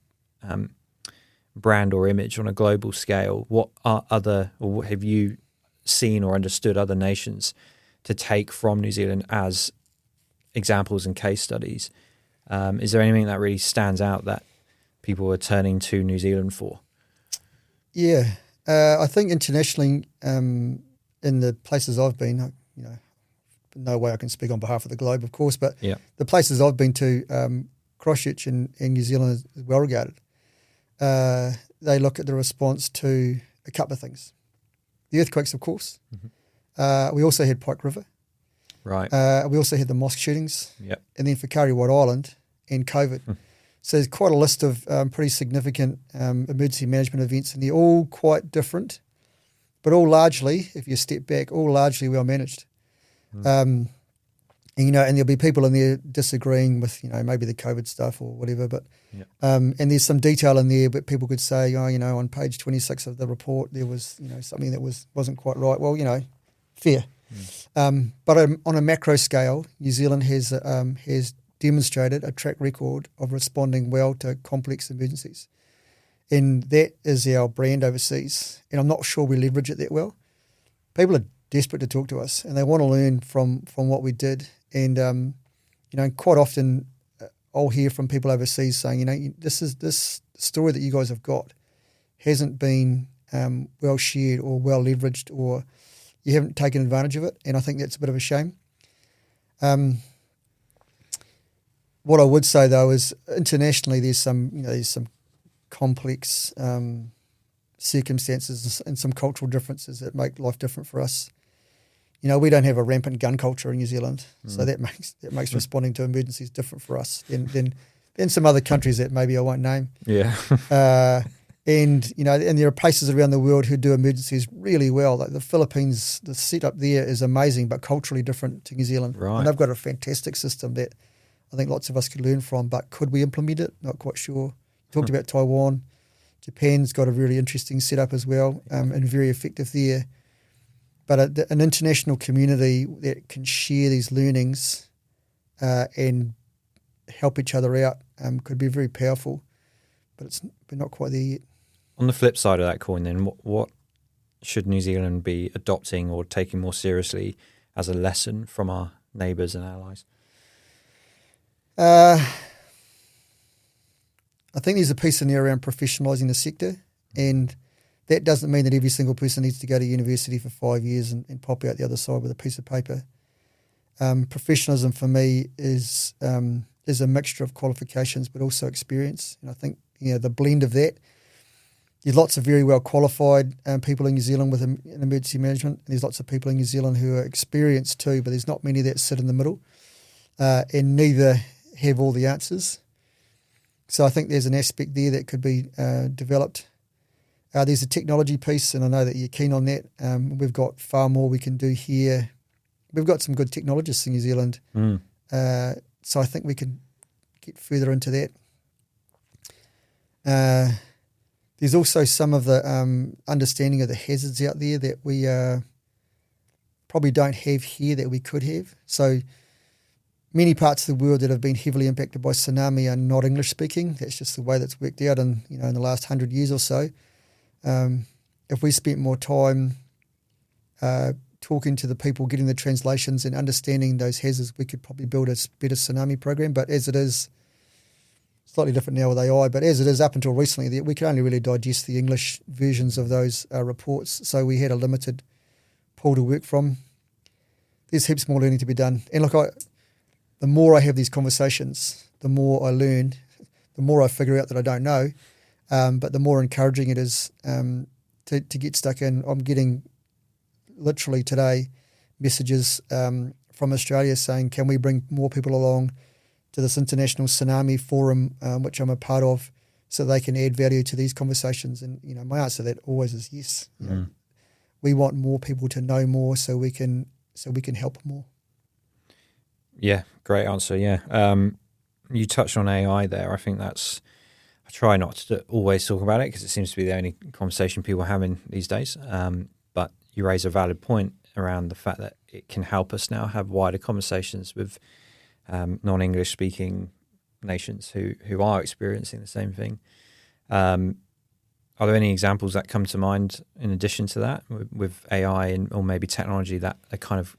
brand or image on a global scale. What are what have you seen or understood other nations to take from New Zealand as examples and case studies? Is there anything that really stands out that people are turning to New Zealand for? Yeah, I think internationally, in the places I've been, no way I can speak on behalf of the globe, of course, but the places I've been to, Christchurch in New Zealand is well regarded. They look at the response to a couple of things. The earthquakes, of course. Mm-hmm. We also had Pike River. Right. We also had the mosque shootings. Yep. And then Whakaari White Island and COVID. So there's quite a list of pretty significant emergency management events, and they're all quite different, but all largely, if you step back, all largely well managed. And there'll be people in there disagreeing with, maybe the COVID stuff or whatever, but and there's some detail in there, but people could say, on page 26 of the report, there was, something that wasn't quite right. Well, fair. But on a macro scale, New Zealand has demonstrated a track record of responding well to complex emergencies. And that is our brand overseas. And I'm not sure we leverage it that well. People are desperate to talk to us, and they want to learn from what we did. And, quite often I'll hear from people overseas saying, this story that you guys have got hasn't been well shared or well leveraged, or you haven't taken advantage of it. And I think that's a bit of a shame. What I would say though is internationally there's some complex circumstances and some cultural differences that make life different for us. We don't have a rampant gun culture in New Zealand, so that makes responding to emergencies different for us than some other countries that maybe I won't name. Yeah. And there are places around the world who do emergencies really well. Like the Philippines, the setup there is amazing, but culturally different to New Zealand. Right. And they've got a fantastic system that I think lots of us could learn from, but could we implement it? Not quite sure. Talked about Taiwan. Japan's got a really interesting setup as well, and very effective there. But an international community that can share these learnings and help each other out could be very powerful, but we're not quite there yet. On the flip side of that coin then, what should New Zealand be adopting or taking more seriously as a lesson from our neighbours and allies? I think there's a piece in there around professionalising the sector, and that doesn't mean that every single person needs to go to university for 5 years and pop out the other side with a piece of paper. Professionalism for me is a mixture of qualifications but also experience, and I think the blend of that. There's lots of very well qualified people in New Zealand with in emergency management. There's lots of people in New Zealand who are experienced too, but there's not many that sit in the middle, and neither have all the answers. So I think there's an aspect there that could be developed. There's a technology piece, and I know that you're keen on that. We've got far more we can do here. We've got some good technologists in New Zealand, so I think we can get further into that. There's also some of the understanding of the hazards out there that we probably don't have here that we could have. So many parts of the world that have been heavily impacted by tsunami are not English speaking. That's just the way that's worked out in the last 100 years or so. If we spent more time talking to the people, getting the translations and understanding those hazards, we could probably build a better tsunami program. But as it is, slightly different now with AI, but as it is up until recently, we could only really digest the English versions of those reports. So we had a limited pool to work from. There's heaps more learning to be done. And look, the more I have these conversations, the more I learn, the more I figure out that I don't know, but the more encouraging it is to get stuck in. I'm getting literally today messages from Australia saying, can we bring more people along to this international tsunami forum, which I'm a part of, so they can add value to these conversations? And my answer to that always is yes. We want more people to know more, so we can help more. Yeah, great answer. Yeah, you touched on AI there. I think I try not to always talk about it because it seems to be the only conversation people are having these days. But you raise a valid point around the fact that it can help us now have wider conversations with non-English speaking nations who are experiencing the same thing. Are there any examples that come to mind in addition to that with AI or maybe technology that are kind of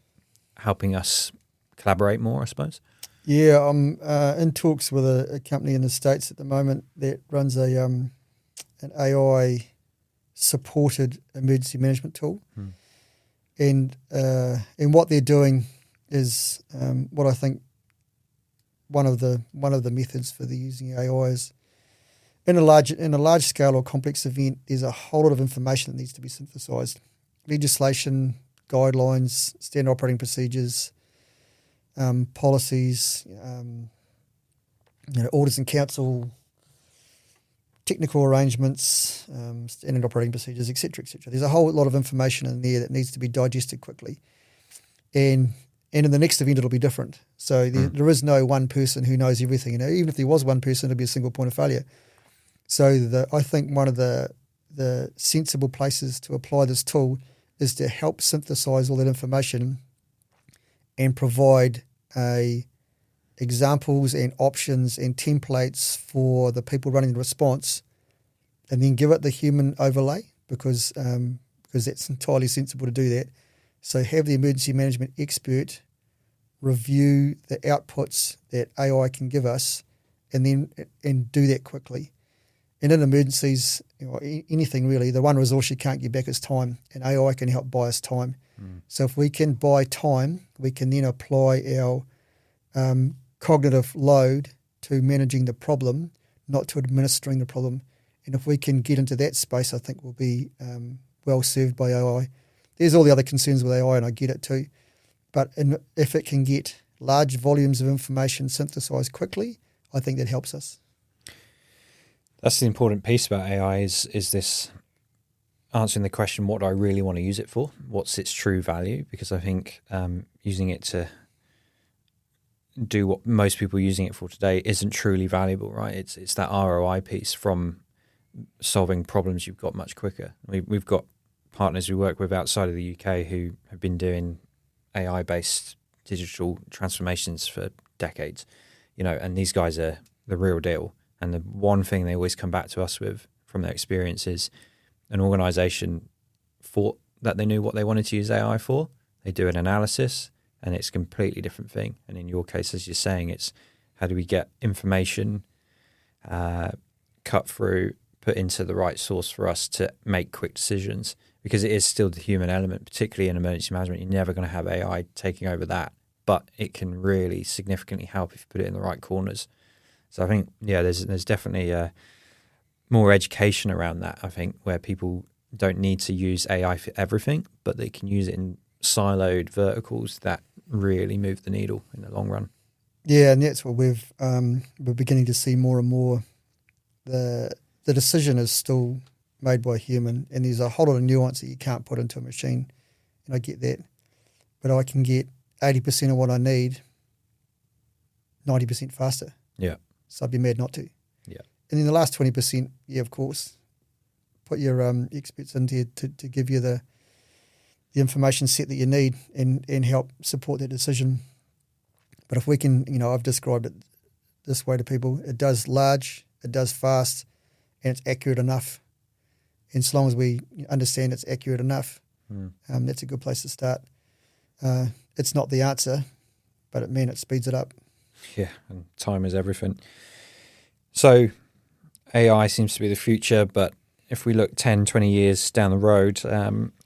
helping us collaborate more, I suppose? Yeah, I'm in talks with a company in the States at the moment that runs an AI supported emergency management tool. And what they're doing is what I think one of the methods for the using AI is in a large scale or complex event, there's a whole lot of information that needs to be synthesized. Legislation, guidelines, standard operating procedures, policies, orders in council, technical arrangements, standard operating procedures, etc., etc. There's a whole lot of information in there that needs to be digested quickly. And in the next event, it'll be different. So there is no one person who knows everything. Even if there was one person, it'd be a single point of failure. So I think one of the sensible places to apply this tool is to help synthesize all that information and provide examples and options and templates for the people running the response, and then give it the human overlay because that's entirely sensible to do that. So have the emergency management expert review the outputs that AI can give us and do that quickly. And in emergencies, anything really, the one resource you can't get back is time, and AI can help buy us time. So if we can buy time, we can then apply our cognitive load to managing the problem, not to administering the problem. And if we can get into that space, I think we'll be well served by AI. There's all the other concerns with AI, and I get it too. But if it can get large volumes of information synthesized quickly, I think that helps us. That's the important piece about AI is this answering the question, what do I really want to use it for? What's its true value? Because I think using it to do what most people are using it for today isn't truly valuable, right? It's that ROI piece from solving problems you've got much quicker. We've got partners we work with outside of the UK who have been doing AI-based digital transformations for decades, and these guys are the real deal. And the one thing they always come back to us with from their experience is an organization thought that they knew what they wanted to use AI for. They do an analysis and it's a completely different thing. And in your case, as you're saying, it's how do we get information cut through, put into the right source for us to make quick decisions, because it is still the human element, particularly in emergency management. You're never going to have AI taking over that, but it can really significantly help if you put it in the right corners. So I think, there's definitely more education around that, I think, where people don't need to use AI for everything, but they can use it in siloed verticals that really move the needle in the long run. Yeah, and that's what we're beginning to see more and more. The decision is still made by a human, and there's a whole lot of nuance that you can't put into a machine, and I get that. But I can get 80% of what I need 90% faster. Yeah. So I'd be mad not to. Yeah. And then the last 20%, of course, put your experts in there to give you the information set that you need and help support that decision. But if we can, I've described it this way to people, it does large, it does fast, and it's accurate enough. And as long as we understand it's accurate enough, that's a good place to start. It's not the answer, but it speeds it up. Yeah, and time is everything. So AI seems to be the future, but if we look 10, 20 years down the road,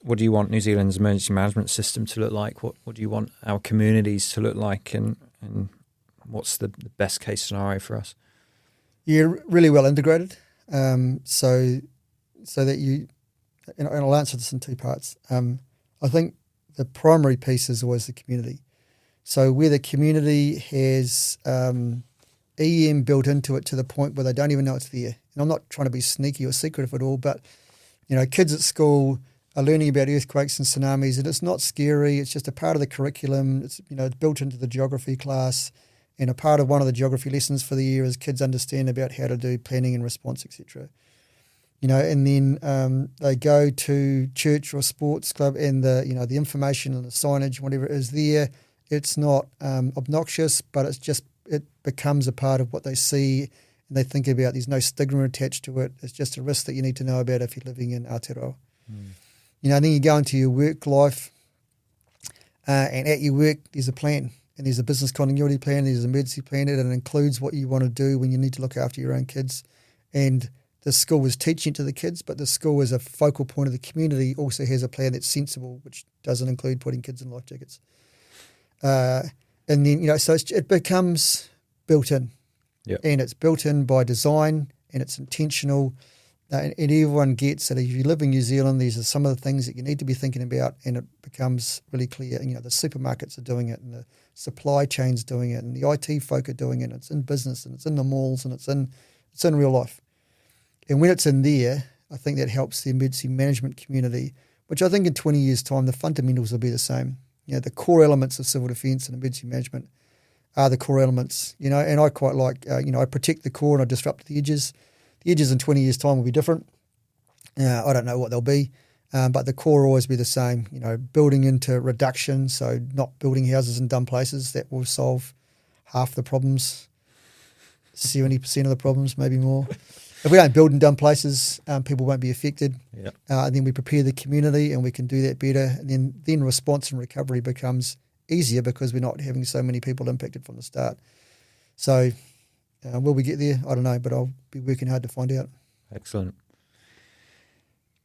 what do you want New Zealand's emergency management system to look like? What do you want our communities to look like? And what's the best case scenario for us? Yeah, really well integrated. So that you, and I'll answer this in two parts. I think the primary piece is always the community. So where the community has EM built into it to the point where they don't even know it's there. And I'm not trying to be sneaky or secretive at all, but kids at school are learning about earthquakes and tsunamis, and it's not scary. It's just a part of the curriculum. It's it's built into the geography class, and a part of one of the geography lessons for the year is kids understand about how to do planning and response, etc. And then they go to church or sports club, and the information and the signage, whatever it is there, it's not obnoxious, but it becomes a part of what they see, and they think about. There's no stigma attached to it. It's just a risk that you need to know about if you're living in Aotearoa. And then you go into your work life, and at your work there's a plan, and there's a business continuity plan, there's an emergency plan, and it includes what you want to do when you need to look after your own kids. And the school is teaching to the kids, but the school as a focal point of the community also has a plan that's sensible, which doesn't include putting kids in life jackets. And then, so it becomes built in. Yep. And it's built in by design, and it's intentional. And everyone gets that if you live in New Zealand, these are some of the things that you need to be thinking about, and it becomes really clear. The supermarkets are doing it, and the supply chain's doing it, and the IT folk are doing it. And it's in business, and it's in the malls, and it's in real life. And when it's in there, I think that helps the emergency management community, which I think in 20 years' time, the fundamentals will be the same. The core elements of civil defence and emergency management are the core elements, and I quite like, I protect the core and I disrupt the edges. The edges in 20 years' time will be different. I don't know what they'll be, but the core will always be the same, building into reduction, so not building houses in dumb places. That will solve half the problems, 70% of the problems, maybe more. If we don't build in dumb places, people won't be affected. Yep. And then we prepare the community, and we can do that better. And then response and recovery becomes easier because we're not having so many people impacted from the start. So will we get there? I don't know, but I'll be working hard to find out. Excellent.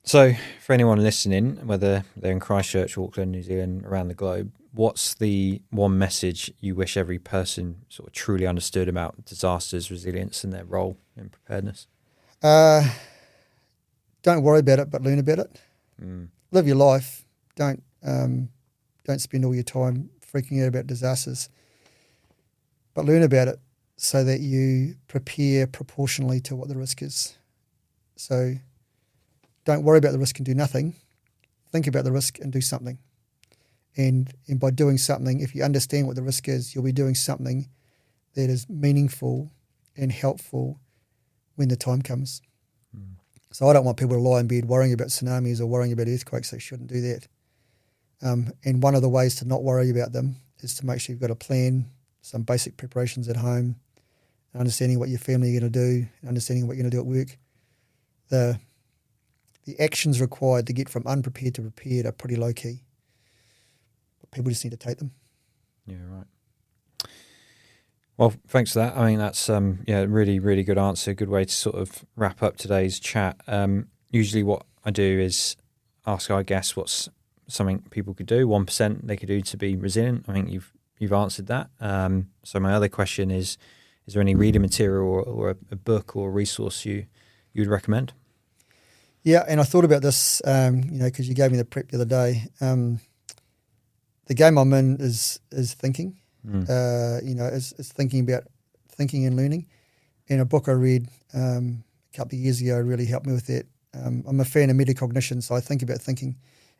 So for anyone listening, whether they're in Christchurch, Auckland, New Zealand, around the globe, what's the one message you wish every person sort of truly understood about disasters, resilience, and their role in preparedness? Don't worry about it, but learn about it. Live your life. Don't spend all your time freaking out about disasters, but learn about it so that you prepare proportionally to what the risk is. So don't worry about the risk and do nothing. Think about the risk and do something. And by doing something, if you understand what the risk is, you'll be doing something that is meaningful and helpful when the time comes. So I don't want people to lie in bed worrying about tsunamis or worrying about earthquakes. They shouldn't do that. And one of the ways to not worry about them is to make sure you've got a plan, some basic preparations at home, understanding what your family are going to do, understanding what you're going to do at work. The actions required to get from unprepared to prepared are pretty low key. But people just need to take them. Yeah, right. Well, thanks for that. I mean, that's really, really good answer. Good way to sort of wrap up today's chat. Usually what I do is ask our guests what's something people could do, 1% they could do to be resilient. I think you've answered that. So my other question is there any reading material or a book or a resource you'd recommend? Yeah, and I thought about this, because you gave me the prep the other day. The game I'm in is thinking. Is thinking about thinking and learning. And a book I read a couple of years ago really helped me with that. I'm a fan of metacognition, so I think about thinking.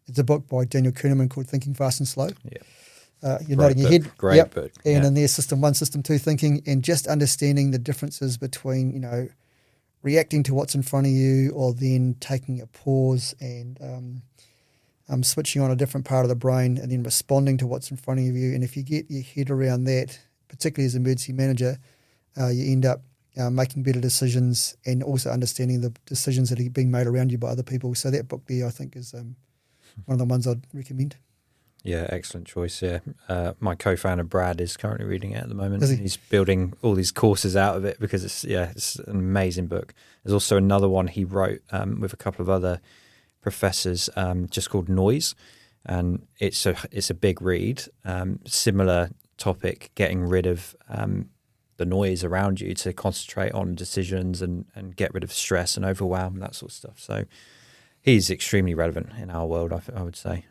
It's a book by Daniel Kahneman called Thinking Fast and Slow. Yeah. You're nodding your head. Great book. And in there, System 1, System 2 thinking, and just understanding the differences between, reacting to what's in front of you or then taking a pause and switching on a different part of the brain and then responding to what's in front of you. And if you get your head around that, particularly as emergency manager, you end up making better decisions and also understanding the decisions that are being made around you by other people. So that book there, I think, is one of the ones I'd recommend. Yeah, excellent choice. Yeah, my co-founder Brad is currently reading it at the moment. Is he? He's building all these courses out of it because it's an amazing book. There's also another one he wrote with a couple of other professors, just called Noise, and it's a big read. Similar topic, getting rid of the noise around you to concentrate on decisions and get rid of stress and overwhelm and that sort of stuff. So he's extremely relevant in our world, I would say.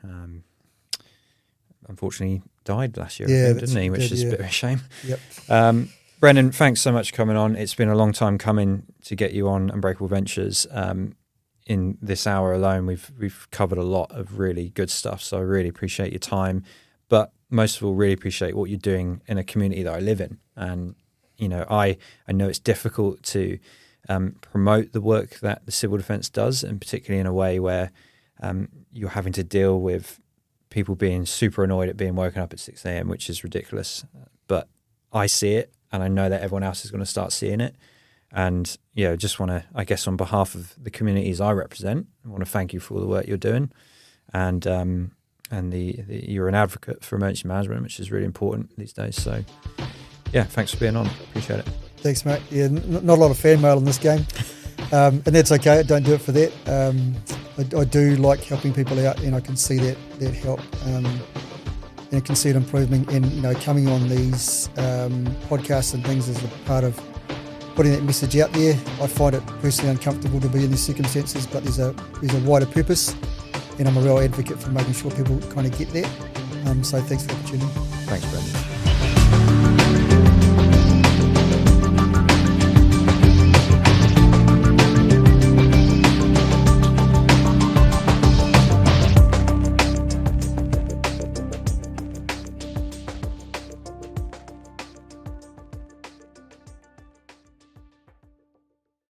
Unfortunately, died last year, didn't he? Which is a bit of a shame. Yep. Brenden, thanks so much for coming on. It's been a long time coming to get you on Unbreakable Ventures. In this hour alone, we've covered a lot of really good stuff. So I really appreciate your time, but most of all, really appreciate what you're doing in a community that I live in. And I know it's difficult to promote the work that the civil defence does, and particularly in a way where you're having to deal with people being super annoyed at being woken up at 6 a.m., which is ridiculous. But I see it, and I know that everyone else is going to start seeing it. And just want to, I guess, on behalf of the communities I represent, I want to thank you for all the work you're doing. And you're an advocate for emergency management, which is really important these days. So, yeah, thanks for being on. Appreciate it. Thanks, mate. Yeah, not a lot of fan mail in this game. And that's okay. Don't do it for that. I do like helping people out, and I can see that help. And I can see it improving. And coming on these podcasts and things is a part of putting that message out there. I find it personally uncomfortable to be in these circumstances, but there's a wider purpose, and I'm a real advocate for making sure people kind of get that. So thanks for the opportunity. Thanks, Brenden.